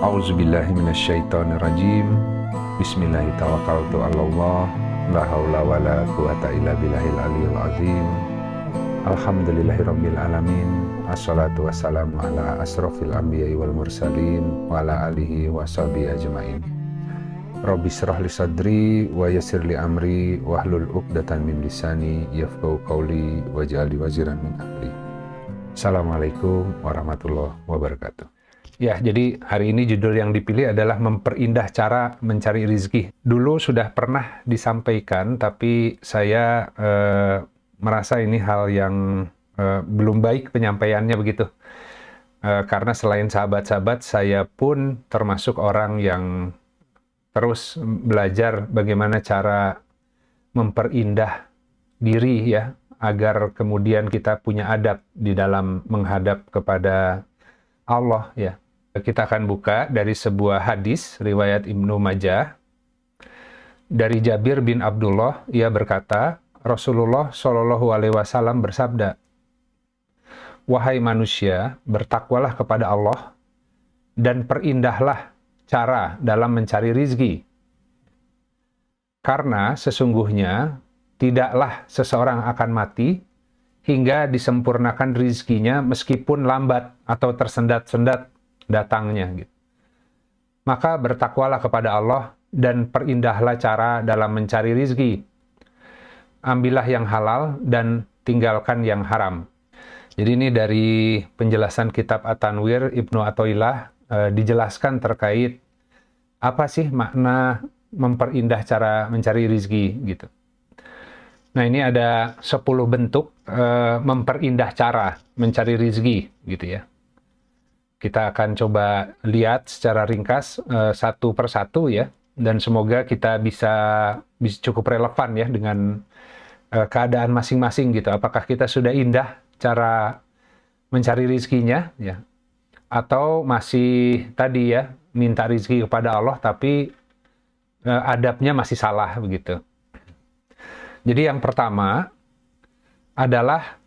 A'udzubillahiminasyaitonirrajim. Bismillahirrahmanirrahim. La haula wa la quwata illa billahil aliyil azim. Alhamdulillahirabbil alamin. Assalatu wassalamu ala asrofil anbiya'i wal mursalin wa ala alihi wa sahbihi ajmain. Rabbi shrah li sadri wa yassir li amri wahlul 'uqdatam min lisani yafqahu qawli waj'alni waziran min ahli. Assalamualaikum warahmatullahi wabarakatuh. Ya, jadi hari ini judul yang dipilih adalah memperindah cara mencari rizki. Dulu sudah pernah disampaikan, tapi saya merasa ini hal yang belum baik penyampaiannya begitu. Karena selain sahabat-sahabat, saya pun termasuk orang yang terus belajar bagaimana cara memperindah diri ya, agar kemudian kita punya adab di dalam menghadap kepada Allah ya. Kita akan buka dari sebuah hadis riwayat Ibnu Majah dari Jabir bin Abdullah. Ia berkata, Rasulullah Shallallahu Alaihi Wasallam bersabda, "Wahai manusia, bertakwalah kepada Allah dan perindahlah cara dalam mencari rizki. Karena sesungguhnya tidaklah seseorang akan mati hingga disempurnakan rizkinya meskipun lambat atau tersendat-sendat datangnya. Gitu. Maka bertakwalah kepada Allah dan perindahlah cara dalam mencari rizki. Ambillah yang halal dan tinggalkan yang haram." Jadi ini dari penjelasan kitab At-Tanwir Ibnu Athaillah dijelaskan terkait apa sih makna memperindah cara mencari rizki gitu. Nah, ini ada 10 bentuk memperindah cara mencari rizki gitu ya. Kita akan coba lihat secara ringkas satu persatu ya, dan semoga kita bisa cukup relevan ya dengan keadaan masing-masing gitu. Apakah kita sudah indah cara mencari rizkinya ya, atau masih tadi ya minta rizki kepada Allah tapi adabnya masih salah begitu. Jadi yang pertama adalah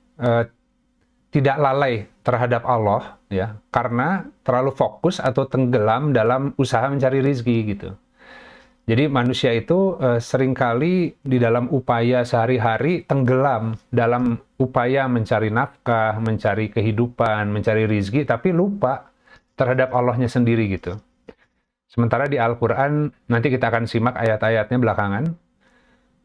tidak lalai terhadap Allah ya, karena terlalu fokus atau tenggelam dalam usaha mencari rizki gitu. Jadi manusia itu seringkali di dalam upaya sehari-hari tenggelam dalam upaya mencari nafkah, mencari kehidupan, mencari rizki, tapi lupa terhadap Allahnya sendiri gitu. Sementara di Al-Quran, nanti kita akan simak ayat-ayatnya belakangan,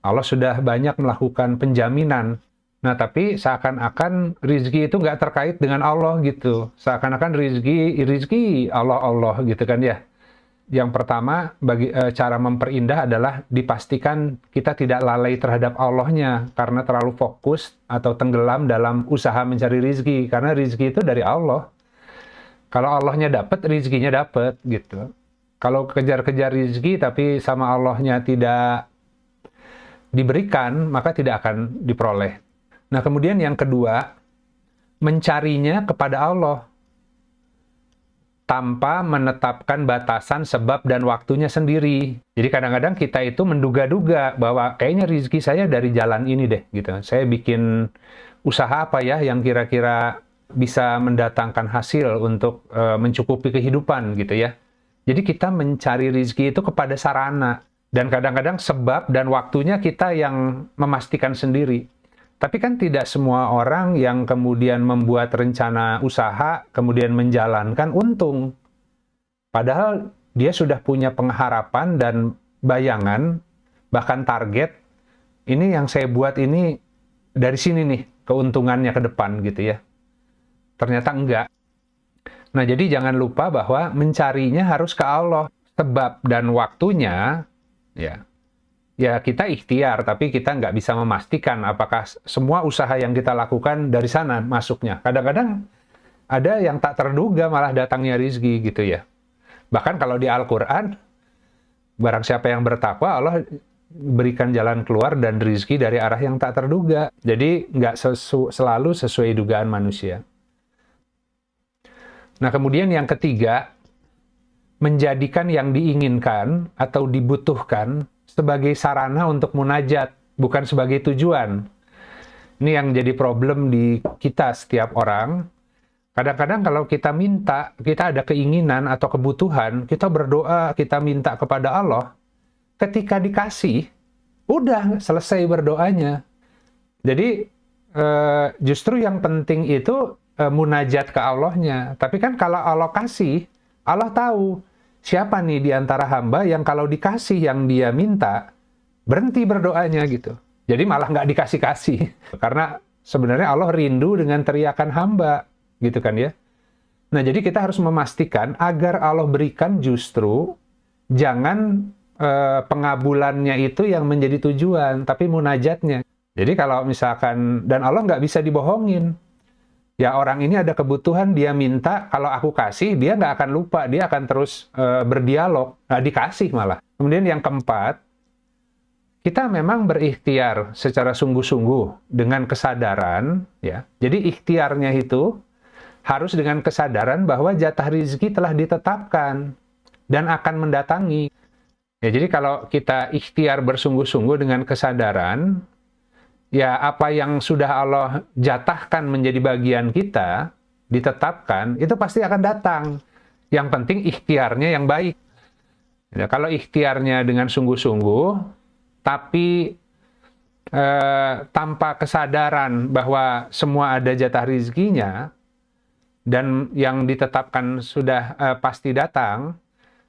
Allah sudah banyak melakukan penjaminan. Nah, tapi seakan-akan rizki itu nggak terkait dengan Allah gitu. Seakan-akan rizki Allah gitu kan ya. Yang pertama, cara memperindah adalah dipastikan kita tidak lalai terhadap Allahnya karena terlalu fokus atau tenggelam dalam usaha mencari rizki. Karena rizki itu dari Allah. Kalau Allahnya dapat, rizkinya dapat gitu. Kalau kejar-kejar rizki tapi sama Allahnya tidak diberikan, maka tidak akan diperoleh. Nah, kemudian yang kedua, mencarinya kepada Allah tanpa menetapkan batasan sebab dan waktunya sendiri. Jadi kadang-kadang kita itu menduga-duga bahwa kayaknya rezeki saya dari jalan ini deh gitu. Saya bikin usaha apa ya yang kira-kira bisa mendatangkan hasil untuk mencukupi kehidupan gitu ya. Jadi kita mencari rezeki itu kepada sarana, dan kadang-kadang sebab dan waktunya kita yang memastikan sendiri. Tapi kan tidak semua orang yang kemudian membuat rencana usaha, kemudian menjalankan untung. Padahal dia sudah punya pengharapan dan bayangan, bahkan target, ini yang saya buat ini dari sini nih, keuntungannya ke depan gitu ya. Ternyata enggak. Nah, jadi jangan lupa bahwa mencarinya harus ke Allah. Sebab dan waktunya, ya kita ikhtiar, tapi kita nggak bisa memastikan apakah semua usaha yang kita lakukan dari sana masuknya. Kadang-kadang ada yang tak terduga malah datangnya rizki gitu ya. Bahkan kalau di Al-Quran, barang siapa yang bertakwa, Allah berikan jalan keluar dan rizki dari arah yang tak terduga. Jadi nggak selalu sesuai dugaan manusia. Nah, kemudian yang ketiga, menjadikan yang diinginkan atau dibutuhkan sebagai sarana untuk munajat, bukan sebagai tujuan. Ini yang jadi problem di kita setiap orang. Kadang-kadang kalau kita minta, kita ada keinginan atau kebutuhan, kita berdoa, kita minta kepada Allah, ketika dikasih, udah selesai berdoanya. Jadi justru yang penting itu munajat ke Allahnya. Tapi kan kalau Allah kasih, Allah tahu siapa nih di antara hamba yang kalau dikasih yang dia minta, berhenti berdoanya gitu. Jadi malah nggak dikasih-kasih. Karena sebenarnya Allah rindu dengan teriakan hamba, gitu kan ya. Nah, jadi kita harus memastikan agar Allah berikan justru jangan pengabulannya itu yang menjadi tujuan, tapi munajatnya. Jadi kalau misalkan, dan Allah nggak bisa dibohongin. Ya orang ini ada kebutuhan, dia minta, kalau aku kasih, dia nggak akan lupa, dia akan terus berdialog, dikasih malah. Kemudian yang keempat, kita memang berikhtiar secara sungguh-sungguh dengan kesadaran, ya. Jadi ikhtiarnya itu harus dengan kesadaran bahwa jatah rezeki telah ditetapkan dan akan mendatangi. Ya, jadi kalau kita ikhtiar bersungguh-sungguh dengan kesadaran, ya apa yang sudah Allah jatahkan menjadi bagian kita, ditetapkan, itu pasti akan datang. Yang penting ikhtiarnya yang baik. Ya, kalau ikhtiarnya dengan sungguh-sungguh, tapi tanpa kesadaran bahwa semua ada jatah rezekinya, dan yang ditetapkan sudah pasti datang,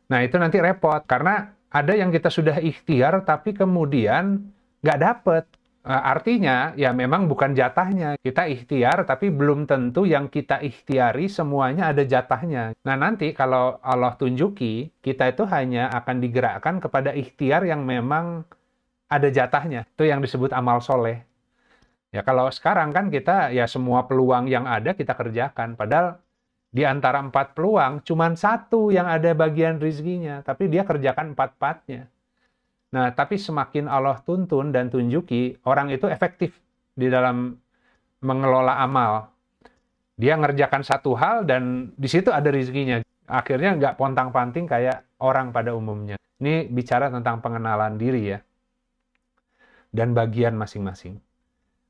nah itu nanti repot. Karena ada yang kita sudah ikhtiar, tapi kemudian nggak dapet. Artinya, ya memang bukan jatahnya. Kita ikhtiar, tapi belum tentu yang kita ikhtiari semuanya ada jatahnya. Nah nanti kalau Allah tunjuki, kita itu hanya akan digerakkan kepada ikhtiar yang memang ada jatahnya. Itu yang disebut amal soleh. Ya kalau sekarang kan kita ya semua peluang yang ada kita kerjakan. Padahal di antara 4 peluang cuma 1 yang ada bagian rezekinya. Tapi dia kerjakan 4-4-nya. Nah tapi semakin Allah tuntun dan tunjuki, orang itu efektif di dalam mengelola amal. Dia ngerjakan satu hal dan di situ ada rezekinya. Akhirnya nggak pontang-panting kayak orang pada umumnya. Ini bicara tentang pengenalan diri ya. Dan bagian masing-masing.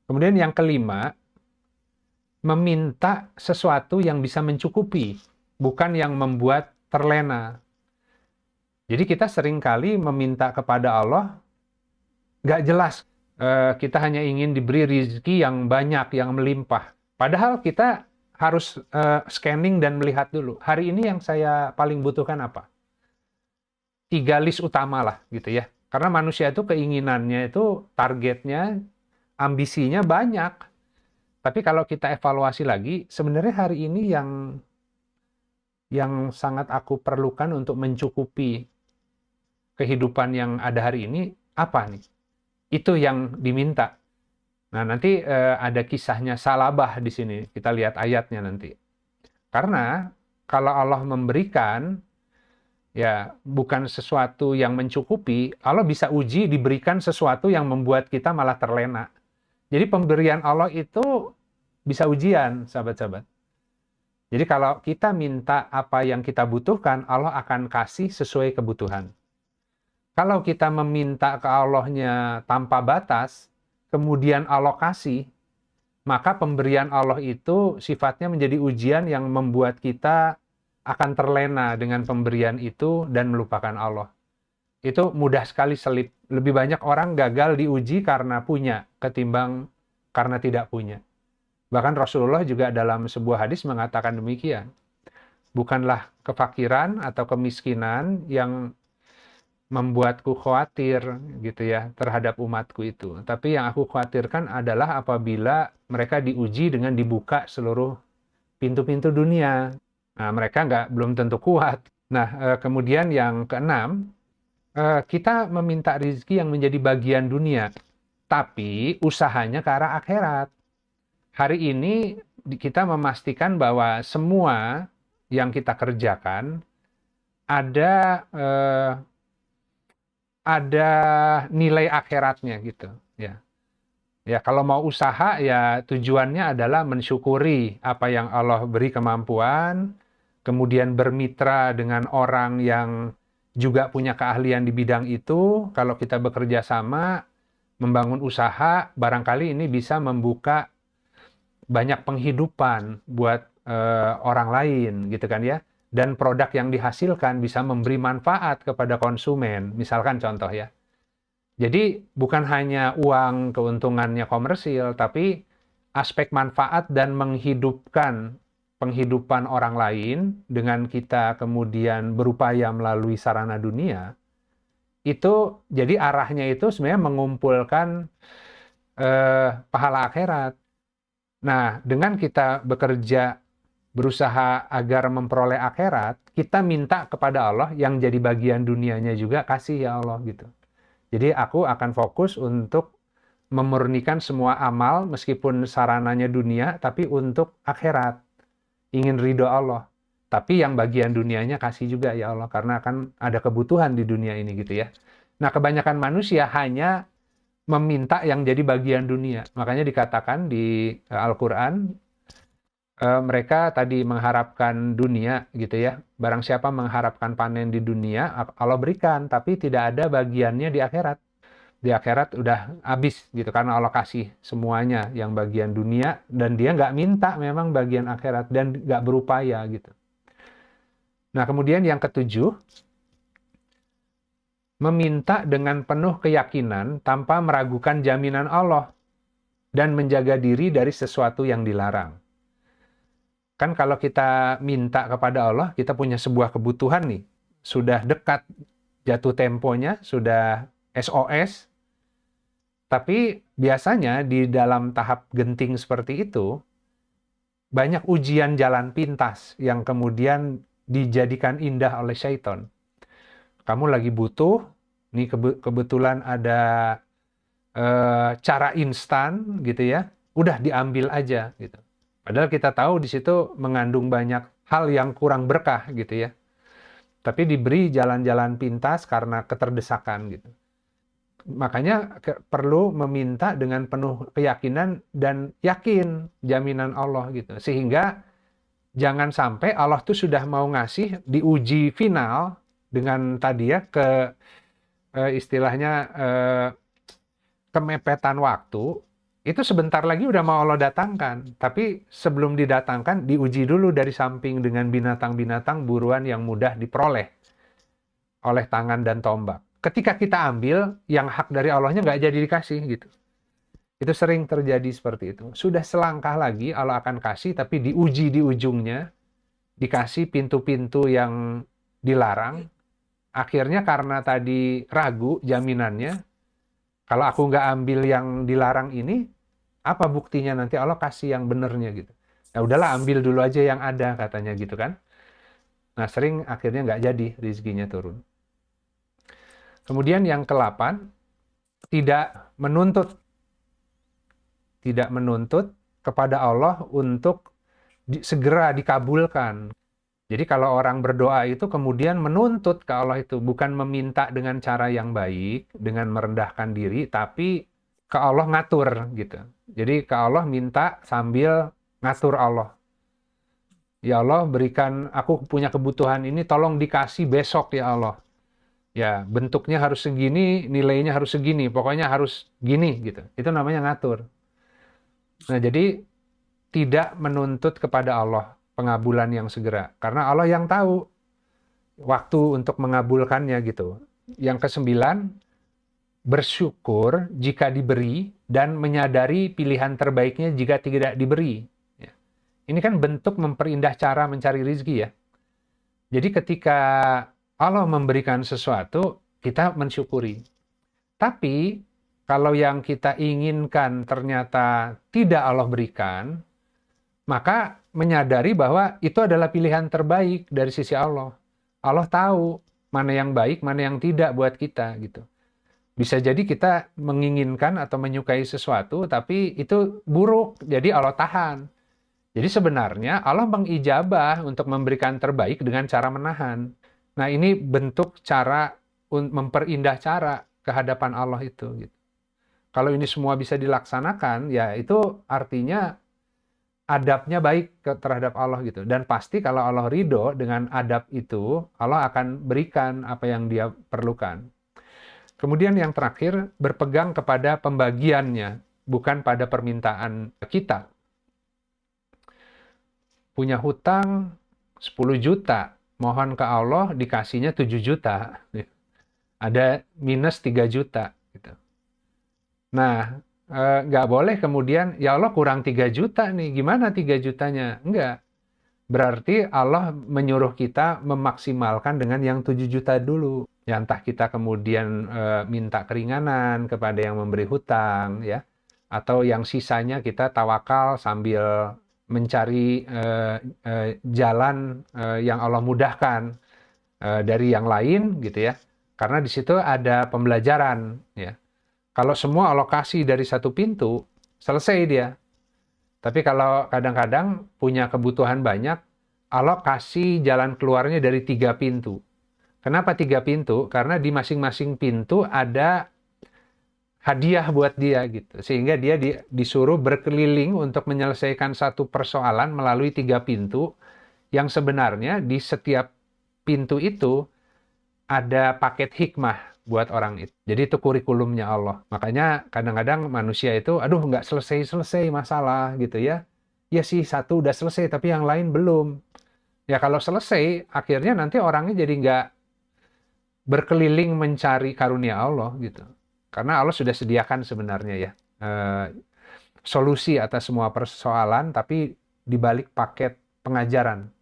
Kemudian yang kelima, meminta sesuatu yang bisa mencukupi, bukan yang membuat terlena. Jadi kita seringkali meminta kepada Allah, nggak jelas. Kita hanya ingin diberi rezeki yang banyak, yang melimpah. Padahal kita harus scanning dan melihat dulu. Hari ini yang saya paling butuhkan apa? 3 list utama lah gitu ya. Karena manusia itu keinginannya itu, targetnya, ambisinya banyak. Tapi kalau kita evaluasi lagi, sebenarnya hari ini yang sangat aku perlukan untuk mencukupi kehidupan yang ada hari ini, apa nih? Itu yang diminta. Nah, nanti ada kisahnya Salabah di sini. Kita lihat ayatnya nanti. Karena kalau Allah memberikan, ya bukan sesuatu yang mencukupi, Allah bisa uji diberikan sesuatu yang membuat kita malah terlena. Jadi pemberian Allah itu bisa ujian, sahabat-sahabat. Jadi kalau kita minta apa yang kita butuhkan, Allah akan kasih sesuai kebutuhan. Kalau kita meminta ke Allahnya tanpa batas, kemudian Allah kasih, maka pemberian Allah itu sifatnya menjadi ujian yang membuat kita akan terlena dengan pemberian itu dan melupakan Allah. Itu mudah sekali selip. Lebih banyak orang gagal diuji karena punya, ketimbang karena tidak punya. Bahkan Rasulullah juga dalam sebuah hadis mengatakan demikian. Bukanlah kefakiran atau kemiskinan yang membuatku khawatir gitu ya terhadap umatku itu. Tapi yang aku khawatirkan adalah apabila mereka diuji dengan dibuka seluruh pintu-pintu dunia. Nah, mereka belum tentu kuat. Nah, kemudian yang keenam, kita meminta rezeki yang menjadi bagian dunia, tapi usahanya ke arah akhirat. Hari ini kita memastikan bahwa semua yang kita kerjakan ada nilai akhiratnya gitu ya. Ya kalau mau usaha ya tujuannya adalah mensyukuri apa yang Allah beri kemampuan, kemudian bermitra dengan orang yang juga punya keahlian di bidang itu. Kalau kita bekerja sama membangun usaha, barangkali ini bisa membuka banyak penghidupan buat orang lain gitu kan ya. Dan produk yang dihasilkan bisa memberi manfaat kepada konsumen, misalkan contoh ya. Jadi bukan hanya uang keuntungannya komersil, tapi aspek manfaat dan menghidupkan penghidupan orang lain dengan kita kemudian berupaya melalui sarana dunia, itu jadi arahnya itu sebenarnya mengumpulkan pahala akhirat. Nah, dengan kita bekerja berusaha agar memperoleh akhirat, kita minta kepada Allah yang jadi bagian dunianya juga, kasih ya Allah gitu. Jadi aku akan fokus untuk memurnikan semua amal meskipun sarananya dunia, tapi untuk akhirat. Ingin ridho Allah. Tapi yang bagian dunianya kasih juga ya Allah, karena akan ada kebutuhan di dunia ini gitu ya. Nah, kebanyakan manusia hanya meminta yang jadi bagian dunia. Makanya dikatakan di Al-Quran, mereka tadi mengharapkan dunia gitu ya. Barang siapa mengharapkan panen di dunia, Allah berikan, tapi tidak ada bagiannya di akhirat. Di akhirat udah habis gitu, karena Allah kasih semuanya yang bagian dunia, dan dia nggak minta memang bagian akhirat, dan nggak berupaya gitu. Nah, kemudian yang ketujuh, meminta dengan penuh keyakinan tanpa meragukan jaminan Allah dan menjaga diri dari sesuatu yang dilarang. Kan kalau kita minta kepada Allah, kita punya sebuah kebutuhan nih, sudah dekat jatuh temponya, sudah SOS, tapi biasanya di dalam tahap genting seperti itu, banyak ujian jalan pintas yang kemudian dijadikan indah oleh syaitan. Kamu lagi butuh, nih kebetulan ada cara instan gitu ya, udah diambil aja gitu. Padahal kita tahu di situ mengandung banyak hal yang kurang berkah gitu ya. Tapi diberi jalan-jalan pintas karena keterdesakan gitu. Makanya perlu meminta dengan penuh keyakinan dan yakin jaminan Allah gitu. Sehingga jangan sampai Allah tuh sudah mau ngasih di uji final dengan tadi ya istilahnya kemepetan waktu. Itu sebentar lagi udah mau Allah datangkan. Tapi sebelum didatangkan, diuji dulu dari samping dengan binatang-binatang buruan yang mudah diperoleh oleh tangan dan tombak. Ketika kita ambil, yang hak dari Allahnya nggak jadi dikasih gitu. Itu sering terjadi seperti itu. Sudah selangkah lagi Allah akan kasih, tapi diuji di ujungnya, dikasih pintu-pintu yang dilarang. Akhirnya karena tadi ragu jaminannya, kalau aku nggak ambil yang dilarang ini, apa buktinya nanti Allah kasih yang benernya gitu. Ya udahlah, ambil dulu aja yang ada katanya gitu kan. Nah, sering akhirnya nggak jadi rezekinya turun. Kemudian yang ke-8, tidak menuntut kepada Allah untuk segera dikabulkan. Jadi kalau orang berdoa itu kemudian menuntut ke Allah itu, bukan meminta dengan cara yang baik, dengan merendahkan diri, tapi ke Allah ngatur gitu. Jadi ke Allah minta sambil ngatur Allah. Ya Allah, berikan, aku punya kebutuhan ini, tolong dikasih besok ya Allah. Ya, bentuknya harus segini, nilainya harus segini, pokoknya harus gini gitu. Itu namanya ngatur. Nah, jadi tidak menuntut kepada Allah pengabulan yang segera, karena Allah yang tahu waktu untuk mengabulkannya gitu. Yang ke-9, bersyukur jika diberi dan menyadari pilihan terbaiknya jika tidak diberi. Ya. Ini kan bentuk memperindah cara mencari rezeki ya. Jadi ketika Allah memberikan sesuatu, kita mensyukuri. Tapi kalau yang kita inginkan ternyata tidak Allah berikan, maka menyadari bahwa itu adalah pilihan terbaik dari sisi Allah. Allah tahu mana yang baik, mana yang tidak buat kita gitu. Bisa jadi kita menginginkan atau menyukai sesuatu, tapi itu buruk, jadi Allah tahan. Jadi sebenarnya Allah mengijabah untuk memberikan terbaik dengan cara menahan. Nah, ini bentuk cara memperindah cara kehadapan Allah itu. Gitu. Kalau ini semua bisa dilaksanakan, ya itu artinya adabnya baik terhadap Allah gitu. Dan pasti kalau Allah ridho dengan adab itu, Allah akan berikan apa yang dia perlukan. Kemudian yang terakhir, berpegang kepada pembagiannya, bukan pada permintaan kita. punya hutang 10 juta, mohon ke Allah dikasihnya 7 juta. Ada minus 3 juta. Gitu. Nah, nggak boleh kemudian, ya Allah kurang 3 juta nih, gimana 3 jutanya? Enggak. Berarti Allah menyuruh kita memaksimalkan dengan yang 7 juta dulu. Ya, entah kita kemudian minta keringanan kepada yang memberi hutang, ya, atau yang sisanya kita tawakal sambil mencari jalan yang Allah mudahkan dari yang lain, gitu ya. Karena di situ ada pembelajaran, ya. Kalau semua alokasi dari satu pintu, selesai dia. Tapi kalau kadang-kadang punya kebutuhan banyak, alokasi jalan keluarnya dari 3 pintu. Kenapa 3 pintu? Karena di masing-masing pintu ada hadiah buat dia gitu. Sehingga dia disuruh berkeliling untuk menyelesaikan satu persoalan melalui 3 pintu yang sebenarnya di setiap pintu itu ada paket hikmah buat orang itu. Jadi itu kurikulumnya Allah. Makanya kadang-kadang manusia itu, aduh nggak selesai-selesai masalah gitu ya. Ya sih satu udah selesai tapi yang lain belum. Ya kalau selesai, akhirnya nanti orangnya jadi nggak berkeliling mencari karunia Allah gitu. Karena Allah sudah sediakan sebenarnya ya solusi atas semua persoalan, tapi dibalik paket pengajaran.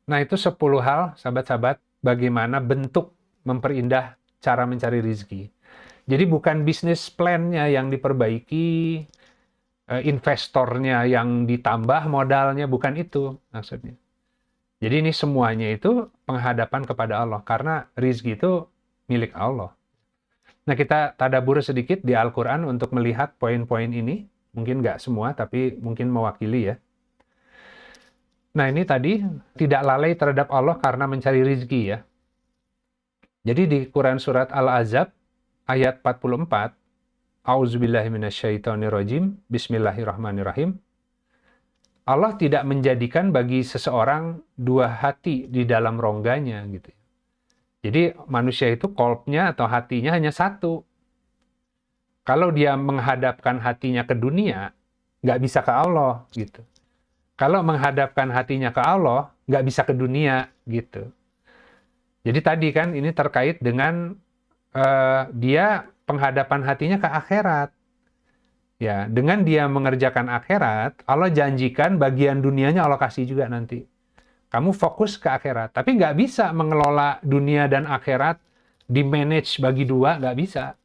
Nah itu 10 hal, sahabat-sahabat, bagaimana bentuk memperindah cara mencari rezeki. Jadi bukan bisnis plan-nya yang diperbaiki, investornya yang ditambah modalnya, bukan itu maksudnya. Jadi ini semuanya itu penghadapan kepada Allah, karena rezeki itu milik Allah. Nah kita tadabur sedikit di Al-Quran untuk melihat poin-poin ini, mungkin nggak semua, tapi mungkin mewakili ya. Nah ini tadi, tidak lalai terhadap Allah karena mencari rezeki ya. Jadi di Quran Surat Al-Ahzab, ayat 44, A'udzubillahiminasyaitonirrojim, Bismillahirrahmanirrahim. Allah tidak menjadikan bagi seseorang 2 hati di dalam rongganya gitu. Jadi manusia itu kolbnya atau hatinya hanya 1. Kalau dia menghadapkan hatinya ke dunia, nggak bisa ke Allah gitu. Kalau menghadapkan hatinya ke Allah, nggak bisa ke dunia gitu. Jadi tadi kan ini terkait dengan dia penghadapan hatinya ke akhirat. Ya, dengan dia mengerjakan akhirat, Allah janjikan bagian dunianya Allah kasih juga nanti. Kamu fokus ke akhirat, tapi nggak bisa mengelola dunia dan akhirat di-manage bagi 2, nggak bisa.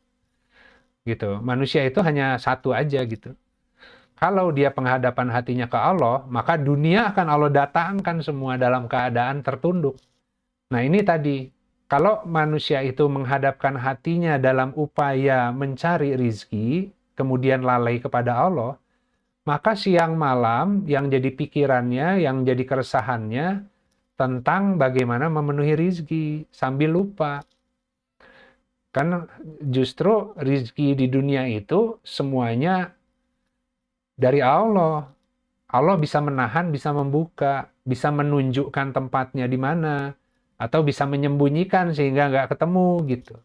Gitu. Manusia itu hanya 1 aja gitu. Kalau dia penghadapan hatinya ke Allah, maka dunia akan Allah datangkan semua dalam keadaan tertunduk. Nah ini tadi, kalau manusia itu menghadapkan hatinya dalam upaya mencari rizki, kemudian lalai kepada Allah, maka siang malam yang jadi pikirannya, yang jadi keresahannya, tentang bagaimana memenuhi rizki, sambil lupa. Karena justru rizki di dunia itu semuanya dari Allah. Allah bisa menahan, bisa membuka, bisa menunjukkan tempatnya di mana, atau bisa menyembunyikan sehingga nggak ketemu gitu.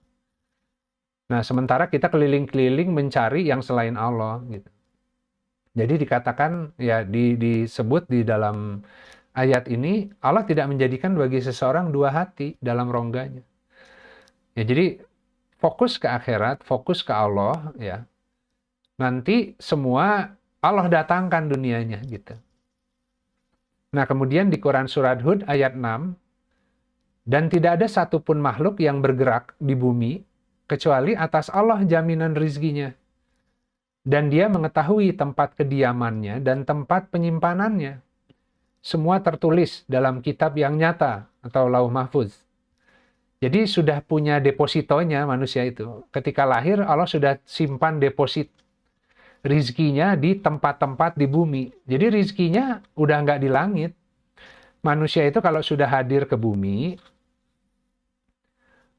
Nah, sementara kita keliling-keliling mencari yang selain Allah gitu. Jadi dikatakan, ya disebut di dalam ayat ini, Allah tidak menjadikan bagi seseorang 2 hati dalam rongganya. Ya, jadi fokus ke akhirat, fokus ke Allah, ya. Nanti semua Allah datangkan dunianya gitu. Nah kemudian di Quran Surat Hud ayat 6, dan tidak ada satupun makhluk yang bergerak di bumi, kecuali atas Allah jaminan rizkinya. Dan dia mengetahui tempat kediamannya dan tempat penyimpanannya. Semua tertulis dalam kitab yang nyata atau Lauh Mahfuz. Jadi sudah punya depositonya manusia itu. Ketika lahir Allah sudah simpan deposit rizkinya di tempat-tempat di bumi. Jadi rizkinya udah nggak di langit. Manusia itu kalau sudah hadir ke bumi,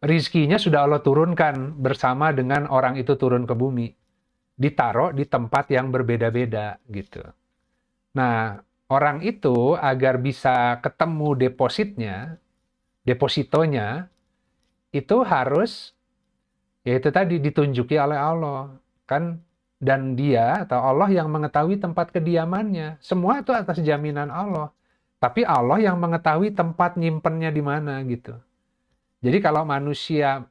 rizkinya sudah Allah turunkan bersama dengan orang itu turun ke bumi. Ditaruh di tempat yang berbeda-beda gitu. Nah, orang itu agar bisa ketemu depositonya, itu harus, yaitu tadi ditunjuki oleh Allah. Kan Dan dia atau Allah yang mengetahui tempat kediamannya. Semua itu atas jaminan Allah. Tapi Allah yang mengetahui tempat nyimpennya di mana gitu. Jadi kalau manusia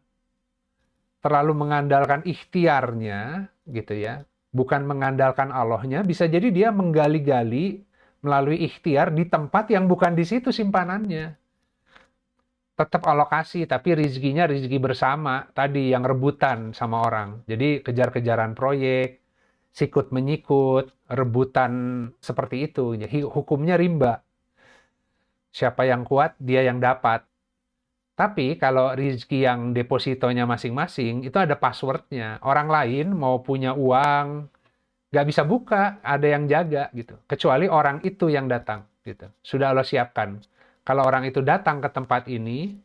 terlalu mengandalkan ikhtiarnya gitu ya, bukan mengandalkan Allahnya, bisa jadi dia menggali-gali melalui ikhtiar di tempat yang bukan di situ simpanannya. Tetap alokasi, tapi rizkinya rizki bersama, tadi yang rebutan sama orang. Jadi kejar-kejaran proyek, sikut menyikut, rebutan seperti itu. Jadi hukumnya rimba. Siapa yang kuat, dia yang dapat. Tapi kalau rizki yang depositonya masing-masing, itu ada passwordnya. Orang lain mau punya uang, nggak bisa buka, ada yang jaga gitu. Kecuali orang itu yang datang gitu. Sudah Allah siapkan. Kalau orang itu datang ke tempat ini,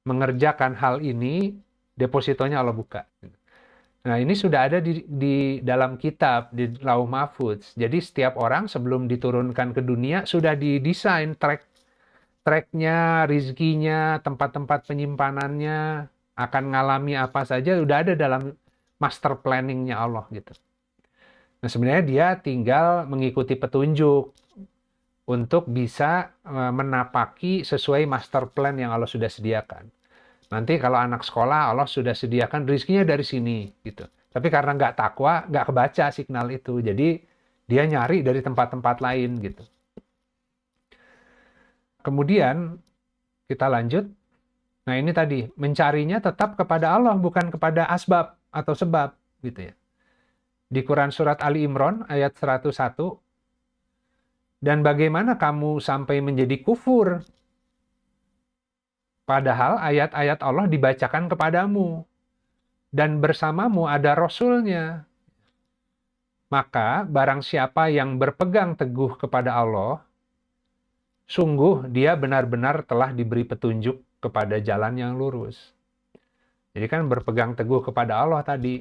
mengerjakan hal ini, depositonya Allah buka. Nah, ini sudah ada di dalam kitab, di Lauh Mahfudz. Jadi setiap orang sebelum diturunkan ke dunia, sudah didesain tracknya, rizkinya, tempat-tempat penyimpanannya, akan ngalami apa saja, udah ada dalam master planningnya Allah gitu. Nah, sebenarnya dia tinggal mengikuti petunjuk untuk bisa menapaki sesuai master plan yang Allah sudah sediakan. Nanti kalau anak sekolah, Allah sudah sediakan rizkinya dari sini gitu. Tapi karena nggak takwa, nggak kebaca signal itu. Jadi dia nyari dari tempat-tempat lain gitu. Kemudian kita lanjut. Nah ini tadi, mencarinya tetap kepada Allah, bukan kepada asbab atau sebab gitu ya. Di Quran Surat Ali Imran ayat 101, dan bagaimana kamu sampai menjadi kufur padahal ayat-ayat Allah dibacakan kepadamu dan bersamamu ada Rasulnya. Maka barang siapa yang berpegang teguh kepada Allah, sungguh dia benar-benar telah diberi petunjuk kepada jalan yang lurus. Jadi kan berpegang teguh kepada Allah tadi,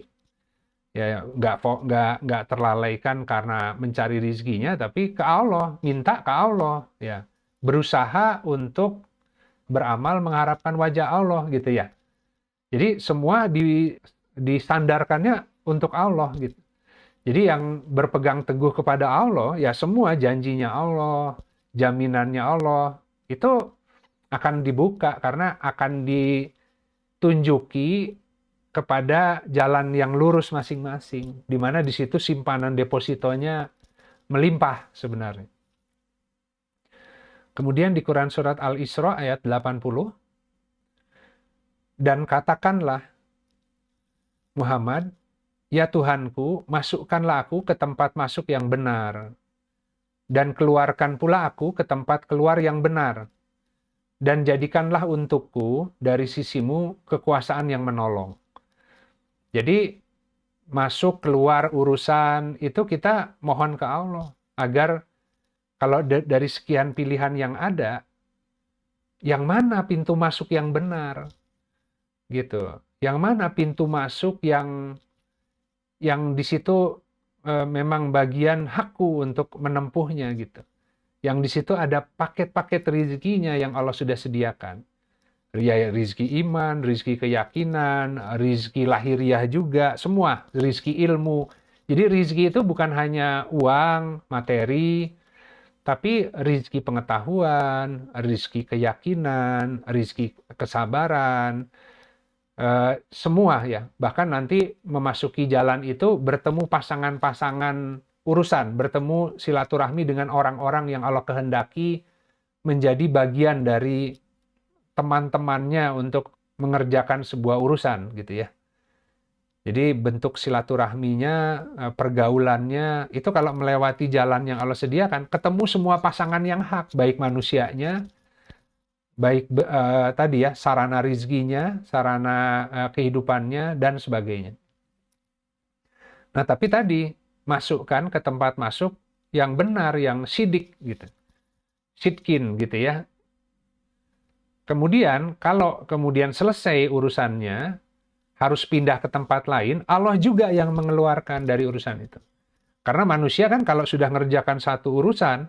ya nggak terlalaikan karena mencari rizkinya, tapi ke Allah, minta ke Allah, ya berusaha untuk beramal mengharapkan wajah Allah gitu ya. Jadi semua disandarkannya untuk Allah gitu. Jadi yang berpegang teguh kepada Allah, ya semua janjinya Allah, jaminannya Allah, itu akan dibuka karena akan ditunjuki kepada jalan yang lurus masing-masing, di mana di situ simpanan depositonya melimpah sebenarnya. Kemudian di Quran Surat Al-Isra ayat 80, dan katakanlah Muhammad, ya Tuhanku, masukkanlah aku ke tempat masuk yang benar, dan keluarkan pula aku ke tempat keluar yang benar, dan jadikanlah untukku dari sisimu kekuasaan yang menolong. Jadi masuk keluar urusan itu kita mohon ke Allah agar kalau dari sekian pilihan yang ada, yang mana pintu masuk yang benar gitu, yang mana pintu masuk yang di situ memang bagian hakku untuk menempuhnya gitu, yang di situ ada paket-paket rezekinya yang Allah sudah sediakan. Ya, rizki iman, rizki keyakinan, rizki lahiriah juga, semua, rizki ilmu. Jadi rizki itu bukan hanya uang, materi, tapi rizki pengetahuan, rizki keyakinan, rizki kesabaran, semua ya. Bahkan nanti memasuki jalan itu bertemu pasangan-pasangan urusan, bertemu silaturahmi dengan orang-orang yang Allah kehendaki menjadi bagian dari teman-temannya untuk mengerjakan sebuah urusan gitu ya. Jadi bentuk silaturahminya, pergaulannya, itu kalau melewati jalan yang Allah sediakan, ketemu semua pasangan yang hak, baik manusianya, baik tadi ya, sarana rizkinya, sarana kehidupannya, dan sebagainya. Nah tapi tadi, masukkan ke tempat masuk yang benar, yang sidik gitu. Sidkin gitu ya. Kemudian, kalau kemudian selesai urusannya, harus pindah ke tempat lain, Allah juga yang mengeluarkan dari urusan itu. Karena manusia kan kalau sudah ngerjakan satu urusan,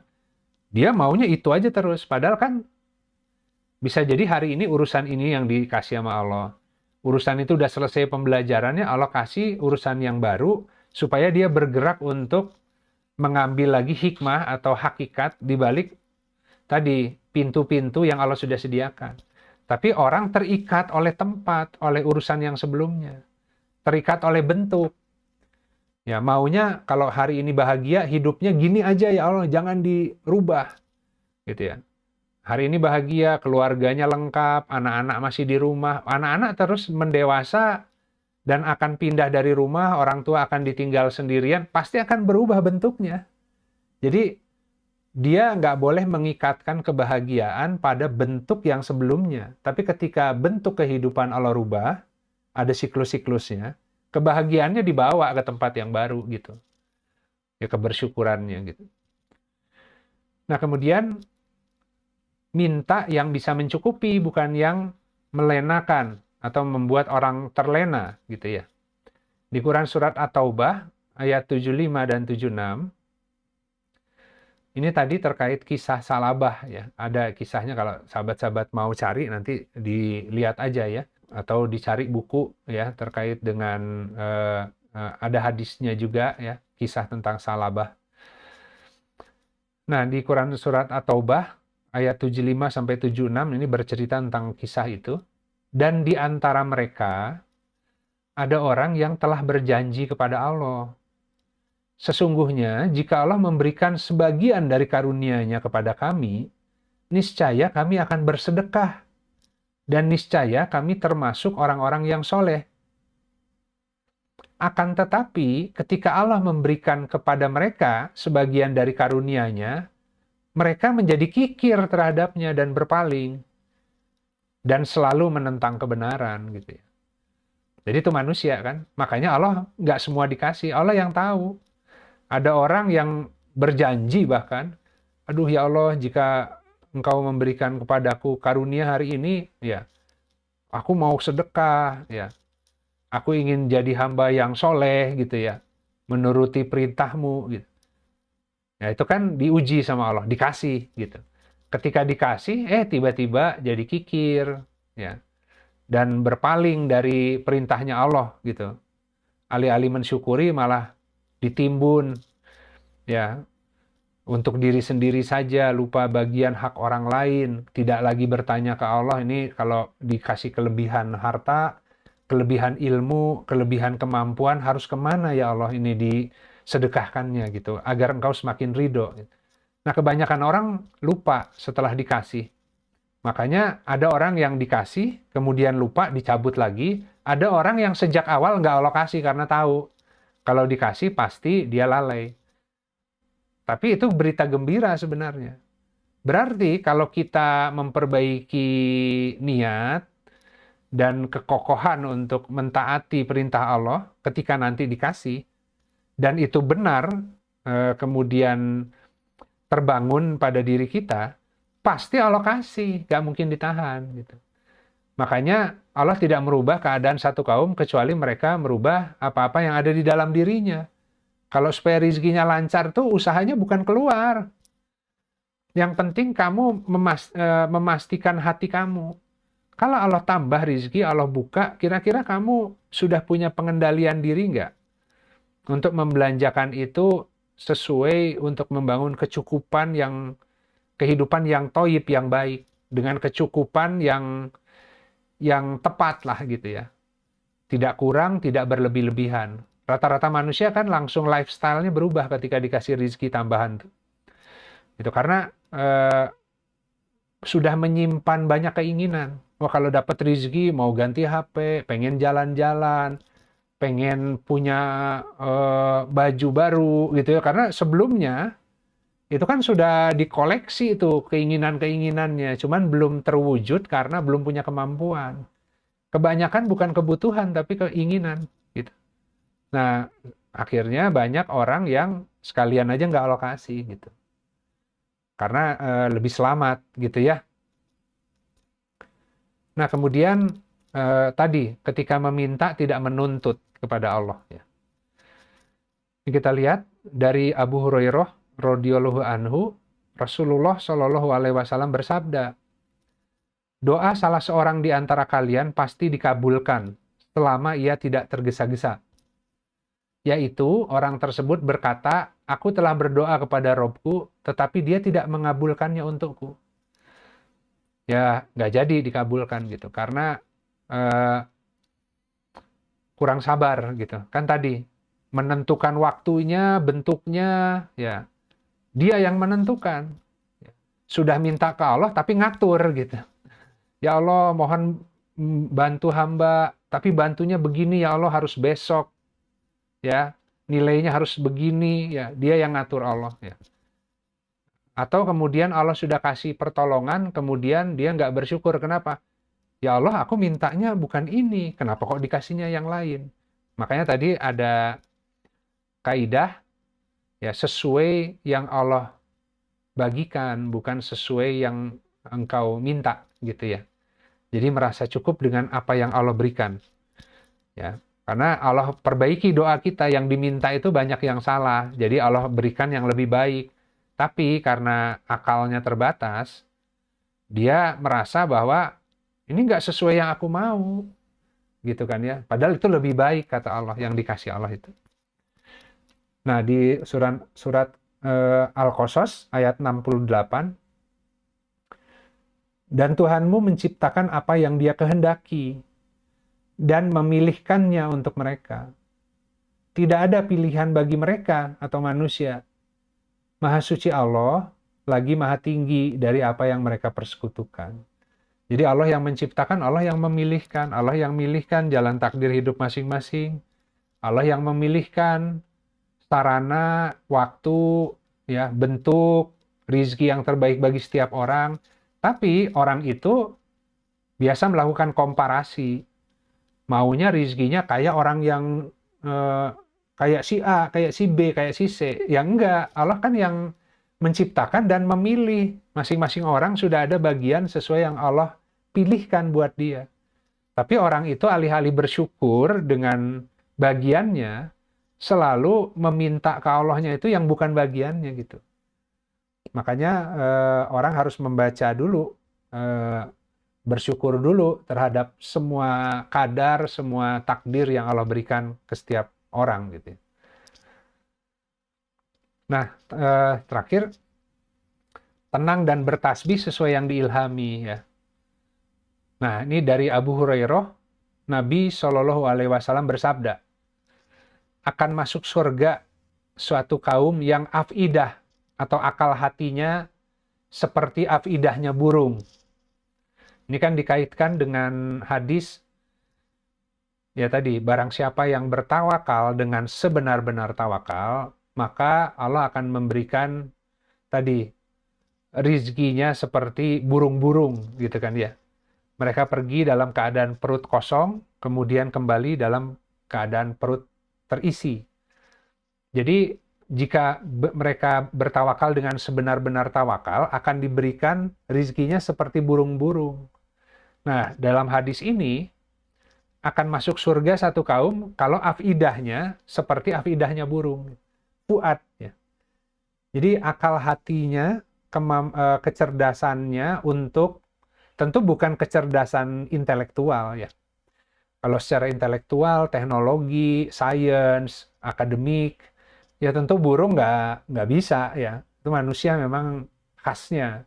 dia maunya itu aja terus. Padahal kan bisa jadi hari ini urusan ini yang dikasih sama Allah. Urusan itu udah selesai pembelajarannya, Allah kasih urusan yang baru, supaya dia bergerak untuk mengambil lagi hikmah atau hakikat di balik tadi pintu-pintu yang Allah sudah sediakan. Tapi orang terikat oleh tempat, oleh urusan yang sebelumnya, terikat oleh bentuk. Ya, maunya kalau hari ini bahagia, hidupnya gini aja ya Allah, jangan dirubah. Gitu ya. Hari ini bahagia, keluarganya lengkap, anak-anak masih di rumah, anak-anak terus mendewasa dan akan pindah dari rumah, orang tua akan ditinggal sendirian, pasti akan berubah bentuknya. Jadi dia nggak boleh mengikatkan kebahagiaan pada bentuk yang sebelumnya. Tapi ketika bentuk kehidupan Allah rubah, ada siklus-siklusnya, kebahagiaannya dibawa ke tempat yang baru gitu. Ya kebersyukurannya gitu. Nah kemudian minta yang bisa mencukupi, bukan yang melenakan atau membuat orang terlena gitu ya. Di Quran surat At-Taubah ayat 75 dan 76 ini tadi terkait kisah Salabah ya. Ada kisahnya, kalau sahabat-sahabat mau cari nanti dilihat aja ya, atau dicari buku ya terkait dengan ada hadisnya juga ya, kisah tentang Salabah. Nah, di Quran surat At-Taubah ayat 75 sampai 76 ini bercerita tentang kisah itu. Dan di antara mereka ada orang yang telah berjanji kepada Allah. Sesungguhnya jika Allah memberikan sebagian dari karunia-Nya kepada kami, niscaya kami akan bersedekah. Dan niscaya kami termasuk orang-orang yang soleh. Akan tetapi ketika Allah memberikan kepada mereka sebagian dari karunia-Nya, mereka menjadi kikir terhadapnya dan berpaling. Dan selalu menentang kebenaran gitu ya. Jadi itu manusia kan. Makanya Allah nggak semua dikasih. Allah yang tahu. Ada orang yang berjanji bahkan, aduh ya Allah, jika Engkau memberikan kepadaku karunia hari ini, ya aku mau sedekah, ya aku ingin jadi hamba yang soleh gitu ya, menuruti perintahmu gitu. Ya itu kan diuji sama Allah, dikasih gitu. Ketika dikasih, tiba-tiba jadi kikir, ya, dan berpaling dari perintahnya Allah gitu. Alih-alih mensyukuri malah ditimbun, ya, untuk diri sendiri saja, lupa bagian hak orang lain, tidak lagi bertanya ke Allah, ini kalau dikasih kelebihan harta, kelebihan ilmu, kelebihan kemampuan, harus kemana ya Allah ini disedekahkannya gitu, agar Engkau semakin ridho. Nah kebanyakan orang lupa setelah dikasih. Makanya ada orang yang dikasih, kemudian lupa, dicabut lagi. Ada orang yang sejak awal nggak Allah kasih karena tahu. Kalau dikasih pasti dia lalai. Tapi itu berita gembira sebenarnya. Berarti kalau kita memperbaiki niat dan kekokohan untuk mentaati perintah Allah ketika nanti dikasih, dan itu benar, kemudian terbangun pada diri kita, pasti Allah kasih, gak mungkin ditahan gitu. Makanya Allah tidak merubah keadaan satu kaum kecuali mereka merubah apa-apa yang ada di dalam dirinya. Kalau supaya rezekinya lancar tuh usahanya bukan keluar. Yang penting kamu memastikan hati kamu. Kalau Allah tambah rezeki, Allah buka, kira-kira kamu sudah punya pengendalian diri nggak? Untuk membelanjakan itu sesuai untuk membangun kecukupan yang, kehidupan yang thayyib, yang baik. Dengan kecukupan yang tepat lah gitu ya. Tidak kurang, tidak berlebih-lebihan. Rata-rata manusia kan langsung lifestyle-nya berubah ketika dikasih rezeki tambahan. Itu karena sudah menyimpan banyak keinginan. Wah kalau dapat rezeki mau ganti HP, pengen jalan-jalan, pengen punya baju baru gitu ya. Karena sebelumnya itu kan sudah dikoleksi itu keinginan-keinginannya, cuman belum terwujud karena belum punya kemampuan. Kebanyakan bukan kebutuhan tapi keinginan gitu. Nah, akhirnya banyak orang yang sekalian aja nggak alokasi gitu. Karena lebih selamat gitu ya. Nah, kemudian tadi ketika meminta tidak menuntut kepada Allah ya. Ini kita lihat dari Abu Hurairah radhiyallahu anhu, Rasulullah Shallallahu alaihi wasallam bersabda, doa salah seorang di antara kalian pasti dikabulkan selama ia tidak tergesa-gesa. Yaitu orang tersebut berkata, aku telah berdoa kepada Robku, tetapi dia tidak mengabulkannya untukku. Ya, nggak jadi dikabulkan gitu, karena eh, kurang sabar gitu. Kan tadi, menentukan waktunya, bentuknya, ya dia yang menentukan. Sudah minta ke Allah, tapi ngatur gitu. Ya Allah, mohon bantu hamba, tapi bantunya begini ya Allah, harus besok. Ya, nilainya harus begini, ya dia yang ngatur Allah. Ya. Atau kemudian Allah sudah kasih pertolongan, kemudian dia nggak bersyukur. Kenapa? Ya Allah, aku mintanya bukan ini. Kenapa kok dikasihnya yang lain? Makanya tadi ada kaidah, ya sesuai yang Allah bagikan, bukan sesuai yang engkau minta, gitu ya. Jadi merasa cukup dengan apa yang Allah berikan. Ya, karena Allah perbaiki doa kita, yang diminta itu banyak yang salah. Jadi Allah berikan yang lebih baik. Tapi karena akalnya terbatas, dia merasa bahwa ini nggak sesuai yang aku mau, gitu kan ya. Padahal itu lebih baik, kata Allah, yang dikasih Allah itu. Nah, di surat Al-Qasas ayat 68, dan Tuhanmu menciptakan apa yang Dia kehendaki dan memilihkannya untuk mereka. Tidak ada pilihan bagi mereka atau manusia. Maha suci Allah, lagi maha tinggi dari apa yang mereka persekutukan. Jadi Allah yang menciptakan, Allah yang memilihkan. Allah yang memilihkan jalan takdir hidup masing-masing. Allah yang memilihkan sarana, waktu, ya, bentuk, rizki yang terbaik bagi setiap orang. Tapi orang itu biasa melakukan komparasi. Maunya rizkinya kayak orang yang kayak si A, kayak si B, kayak si C. Ya enggak, Allah kan yang menciptakan dan memilih. Masing-masing orang sudah ada bagian sesuai yang Allah pilihkan buat dia. Tapi orang itu alih-alih bersyukur dengan bagiannya, selalu meminta ke Allahnya itu yang bukan bagiannya gitu. Makanya orang harus membaca dulu, bersyukur dulu terhadap semua kadar, semua takdir yang Allah berikan ke setiap orang gitu. Nah, terakhir, tenang dan bertasbih sesuai yang diilhami ya. Nah, ini dari Abu Hurairah, Nabi Shallallahu Alaihi Wasallam bersabda, akan masuk surga suatu kaum yang afidah atau akal hatinya seperti afidahnya burung. Ini kan dikaitkan dengan hadis, ya tadi, barang siapa yang bertawakal dengan sebenar-benar tawakal, maka Allah akan memberikan tadi rizkinya seperti burung-burung, gitu kan ya. Mereka pergi dalam keadaan perut kosong, kemudian kembali dalam keadaan perut terisi. Jadi jika mereka bertawakal dengan sebenar-benar tawakal, akan diberikan rizkinya seperti burung-burung. Nah, dalam hadis ini, akan masuk surga satu kaum kalau afidahnya seperti afidahnya burung. Fuad. Ya. Jadi akal hatinya, kecerdasannya untuk, tentu bukan kecerdasan intelektual ya. Kalau secara intelektual, teknologi, sains, akademik, ya tentu burung nggak bisa ya. Itu manusia memang khasnya.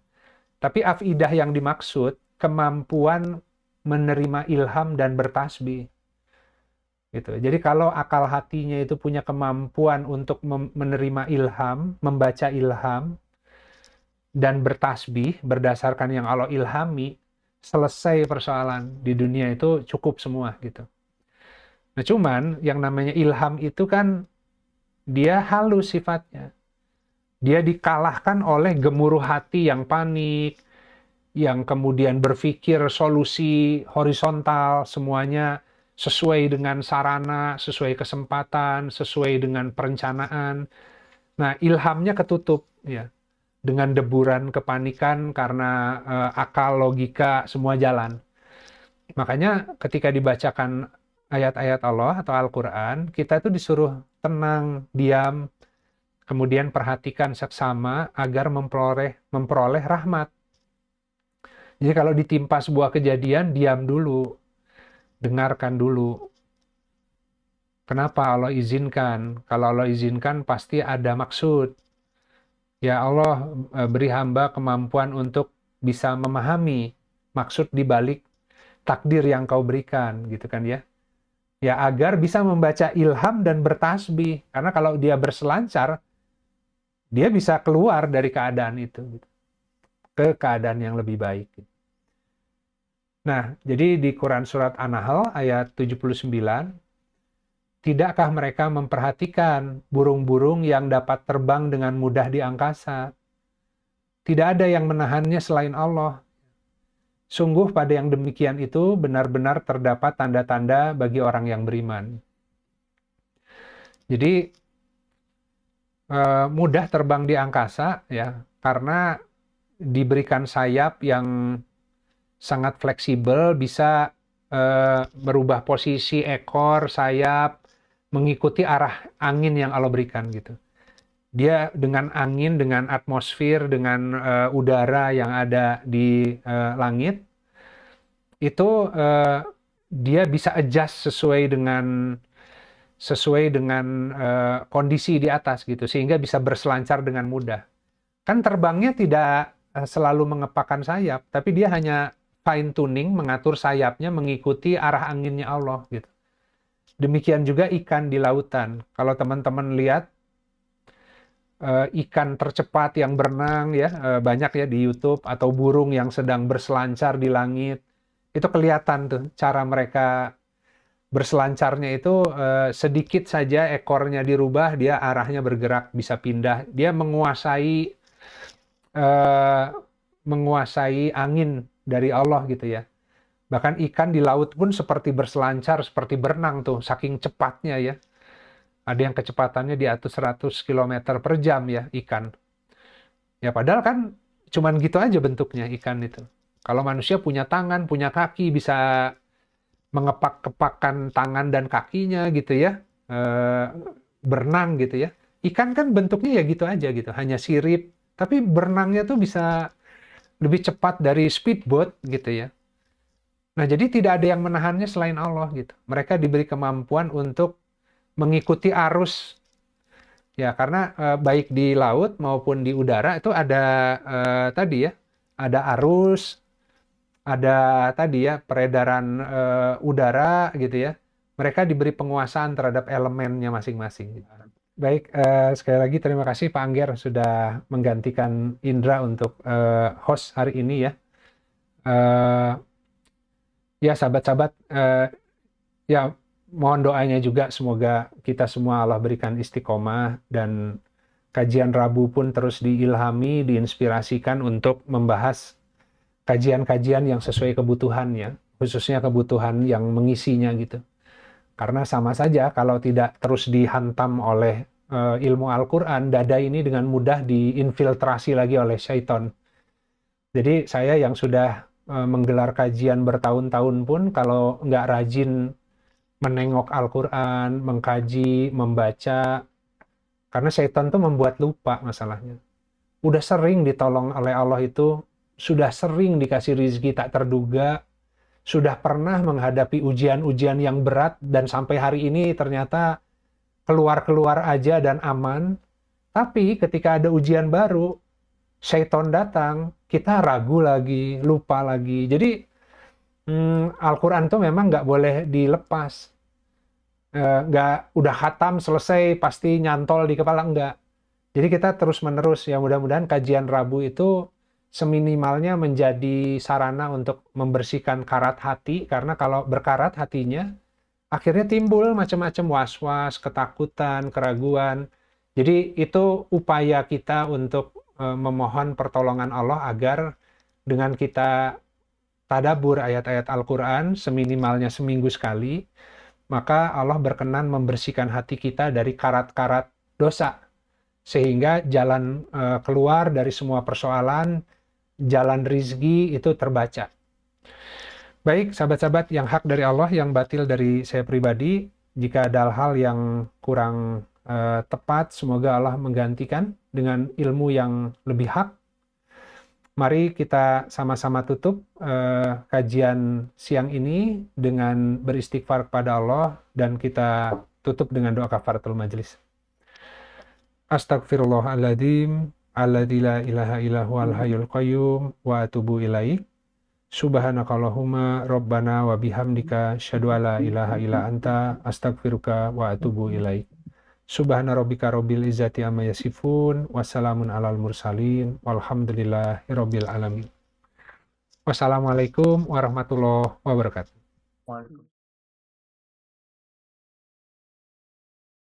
Tapi afidah yang dimaksud, kemampuan menerima ilham dan bertasbih. Gitu. Jadi kalau akal hatinya itu punya kemampuan untuk menerima ilham, membaca ilham, dan bertasbih berdasarkan yang Allah ilhami, selesai persoalan di dunia itu, cukup semua gitu. Nah cuman yang namanya ilham itu kan dia halus sifatnya. Dia dikalahkan oleh gemuruh hati yang panik, yang kemudian berpikir solusi horizontal, semuanya sesuai dengan sarana, sesuai kesempatan, sesuai dengan perencanaan. Nah, ilhamnya ketutup ya, dengan deburan kepanikan karena akal, logika, semua jalan. Makanya ketika dibacakan ayat-ayat Allah atau Al-Quran, kita itu disuruh tenang, diam, kemudian perhatikan seksama agar memperoleh rahmat. Jadi kalau ditimpa sebuah kejadian, diam dulu, dengarkan dulu. Kenapa Allah izinkan? Kalau Allah izinkan pasti ada maksud. Ya Allah beri hamba kemampuan untuk bisa memahami maksud di balik takdir yang kau berikan, gitu kan ya. Ya agar bisa membaca ilham dan bertasbih. Karena kalau dia berselancar, dia bisa keluar dari keadaan itu, gitu, ke keadaan yang lebih baik. Nah, jadi di Quran Surat An-Nahl ayat 79, tidakkah mereka memperhatikan burung-burung yang dapat terbang dengan mudah di angkasa? Tidak ada yang menahannya selain Allah. Sungguh pada yang demikian itu benar-benar terdapat tanda-tanda bagi orang yang beriman. Jadi mudah terbang di angkasa ya karena diberikan sayap yang sangat fleksibel, bisa merubah posisi ekor, sayap, mengikuti arah angin yang Allah berikan gitu. Dia dengan angin, dengan atmosfer, dengan udara yang ada di langit, itu dia bisa adjust sesuai dengan kondisi di atas gitu, sehingga bisa berselancar dengan mudah. Kan terbangnya tidak selalu mengepakkan sayap, tapi dia hanya fine tuning, mengatur sayapnya mengikuti arah anginnya Allah gitu. Demikian juga ikan di lautan. Kalau teman-teman lihat ikan tercepat yang berenang ya banyak ya di YouTube, atau burung yang sedang berselancar di langit, itu kelihatan tuh cara mereka berselancarnya itu sedikit saja ekornya dirubah, dia arahnya bergerak, bisa pindah. Dia menguasai angin dari Allah gitu ya. Bahkan ikan di laut pun seperti berselancar, seperti berenang tuh, saking cepatnya ya. Ada yang kecepatannya di atas 100 km per jam ya ikan. Ya padahal kan cuman gitu aja bentuknya ikan itu. Kalau manusia punya tangan, punya kaki, bisa mengepak-kepakkan tangan dan kakinya gitu ya, berenang gitu ya. Ikan kan bentuknya ya gitu aja gitu, hanya sirip, tapi berenangnya tuh bisa lebih cepat dari speedboat gitu ya. Nah, jadi tidak ada yang menahannya selain Allah gitu. Mereka diberi kemampuan untuk mengikuti arus ya, karena baik di laut maupun di udara itu ada tadi ya, ada arus, ada tadi ya peredaran udara gitu ya. Mereka diberi penguasaan terhadap elemennya masing-masing. Baik, sekali lagi terima kasih Pak Angger sudah menggantikan Indra untuk host hari ini ya. Ya sahabat-sahabat, ya mohon doanya juga semoga kita semua Allah berikan istiqomah, dan kajian Rabu pun terus diilhami, diinspirasikan untuk membahas kajian-kajian yang sesuai kebutuhannya, khususnya kebutuhan yang mengisinya gitu. Karena sama saja kalau tidak terus dihantam oleh ilmu Al-Quran, dada ini dengan mudah diinfiltrasi lagi oleh syaitan. Jadi saya yang sudah menggelar kajian bertahun-tahun pun kalau nggak rajin menengok Al-Quran, mengkaji, membaca, karena syaitan tuh membuat lupa masalahnya. Udah sering ditolong oleh Allah itu, sudah sering dikasih rizki tak terduga, sudah pernah menghadapi ujian-ujian yang berat, dan sampai hari ini ternyata keluar-keluar aja dan aman. Tapi ketika ada ujian baru, syaitan datang, kita ragu lagi, lupa lagi. Jadi Al-Quran tuh memang nggak boleh dilepas. Nggak udah khatam, selesai, pasti nyantol di kepala, enggak. Jadi kita terus-menerus, ya mudah-mudahan kajian Rabu itu seminimalnya menjadi sarana untuk membersihkan karat hati, karena kalau berkarat hatinya, akhirnya timbul macam-macam was-was, ketakutan, keraguan. Jadi itu upaya kita untuk memohon pertolongan Allah agar dengan kita tadabbur ayat-ayat Al-Quran seminimalnya seminggu sekali, maka Allah berkenan membersihkan hati kita dari karat-karat dosa, sehingga jalan keluar dari semua persoalan, jalan rizki itu terbaca. Baik, sahabat-sahabat yang hak dari Allah, yang batil dari saya pribadi, jika ada hal yang kurang tepat, semoga Allah menggantikan dengan ilmu yang lebih hak. Mari kita sama-sama tutup kajian siang ini dengan beristighfar kepada Allah, dan kita tutup dengan doa kafaratul majlis. Astagfirullahaladzim, alladzi la ilaha illa huwal hayyul qayyum, wa atubu ilaik. Subhanakallahumma rabbana wa bihamdika asyhadu alla ilaha illa anta astaghfiruka wa atubu ilaik. Subhana rabbika rabbil izzati amma yasifun, wassalamun alal mursalin, walhamdulillahi rabbil alamin. Wassalamualaikum warahmatullahi wabarakatuh.